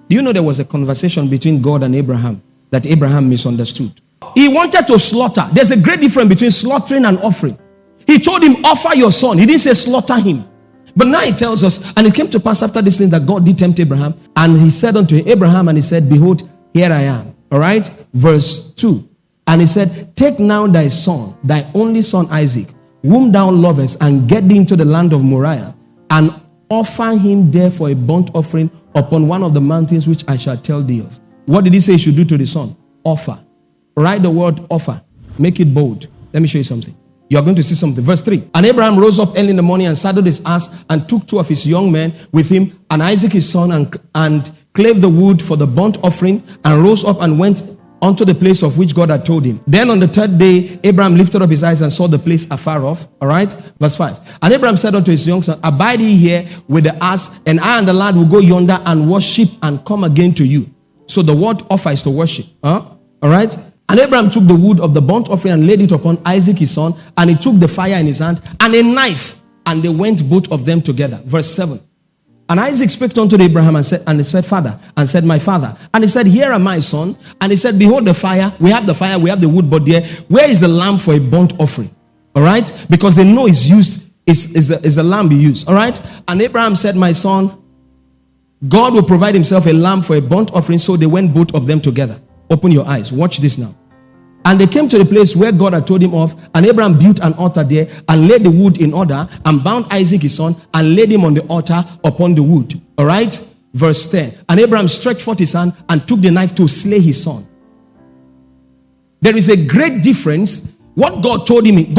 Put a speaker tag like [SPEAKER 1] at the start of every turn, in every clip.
[SPEAKER 1] Do you know there was a conversation between God and Abraham that Abraham misunderstood? He wanted to slaughter. There's a great difference between slaughtering and offering. He told him, offer your son. He didn't say slaughter him. But now he tells us, and it came to pass after this thing that God did tempt Abraham, and he said unto Abraham, and he said, behold, here I am. All right? Verse 2. And he said, take now thy son, thy only son Isaac, whom thou lovest, and get thee into the land of Moriah, and offer him there for a burnt offering upon one of the mountains which I shall tell thee of. What did he say he should do to the son? Offer. Write the word offer. Make it bold. Let me show you something. You are going to see something. Verse 3. And Abraham rose up early in the morning and saddled his ass and took 2 of his young men with him and Isaac his son and clave the wood for the burnt offering and rose up and went unto the place of which God had told him. Then on the 3rd day, Abraham lifted up his eyes and saw the place afar off. All right. Verse 5. And Abraham said unto his young son, abide ye here with the ass, and I and the lad will go yonder and worship and come again to you. So the word offer is to worship. All right. And Abraham took the wood of the burnt offering and laid it upon Isaac his son, and he took the fire in his hand and a knife, and they went both of them together. Verse 7. And Isaac spake unto Abraham and he said, Father, and said, my father. And he said, here am I, son. And he said, behold the fire. We have the wood, but there, where is the lamb for a burnt offering? All right? Because they know it's used, is the lamb be used. All right? And Abraham said, my son, God will provide himself a lamb for a burnt offering. So they went both of them together. Open your eyes. Watch this now. And they came to the place where God had told him of, and Abraham built an altar there and laid the wood in order and bound Isaac his son and laid him on the altar upon the wood. All right? Verse 10. And Abraham stretched forth his hand and took the knife to slay his son. There is a great difference. What God told him,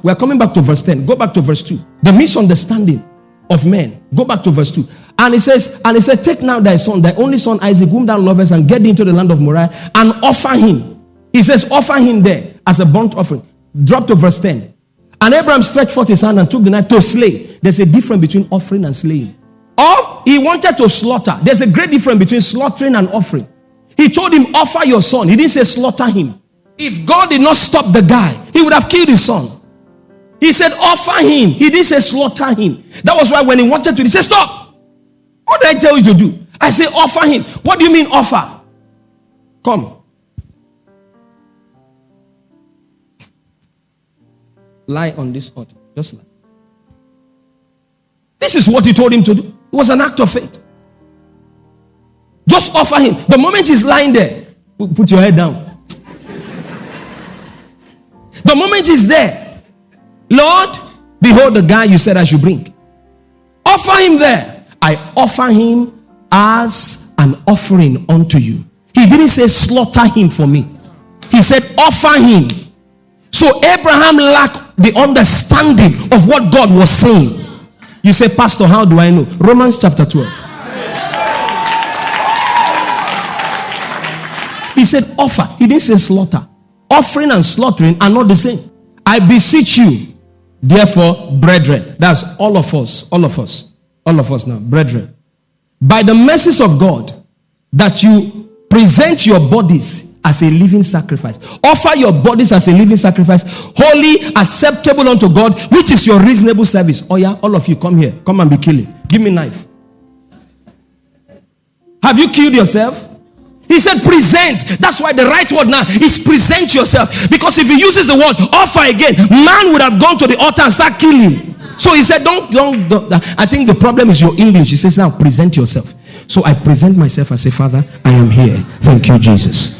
[SPEAKER 1] we're coming back to verse 10. Go back to verse 2. The misunderstanding of men. Go back to verse 2. And he said, take now thy son, thy only son Isaac, whom thou lovest, and get thee into the land of Moriah, and offer him. He says, offer him there as a burnt offering. Drop to verse 10. And Abraham stretched forth his hand and took the knife to slay. There's a difference between offering and slaying. Or he wanted to slaughter. There's a great difference between slaughtering and offering. He told him, offer your son. He didn't say slaughter him. If God did not stop the guy, he would have killed his son. He said, offer him. He didn't say slaughter him. That was why when he wanted to, he said, stop. What did I tell you to do? I say, offer him. What do you mean offer? Come. Lie on this altar. Just lie. This is what he told him to do. It was an act of faith. Just offer him. The moment he's lying there, put your head down. The moment he's there, Lord, behold the guy you said I should bring. Offer him there. I offer him as an offering unto you. He didn't say slaughter him for me. He said offer him. So Abraham lacked the understanding of what God was saying. You say, Pastor, how do I know? Romans chapter 12. He said offer. He didn't say slaughter. Offering and slaughtering are not the same. I beseech you, therefore, brethren. That's all of us now, brethren, by the mercies of God, that you present your bodies as a living sacrifice. Offer your bodies as a living sacrifice, holy, acceptable unto God, which is your reasonable service. Oh yeah, all of you, come here. Come and be killing. Give me a knife. Have you killed yourself? He said present. That's why the right word now is present yourself. Because if he uses the word offer again, man would have gone to the altar and start killing. So he said, don't. I think the problem is your English. He says now present yourself. So I present myself and say, Father, I am here. Thank you, Jesus.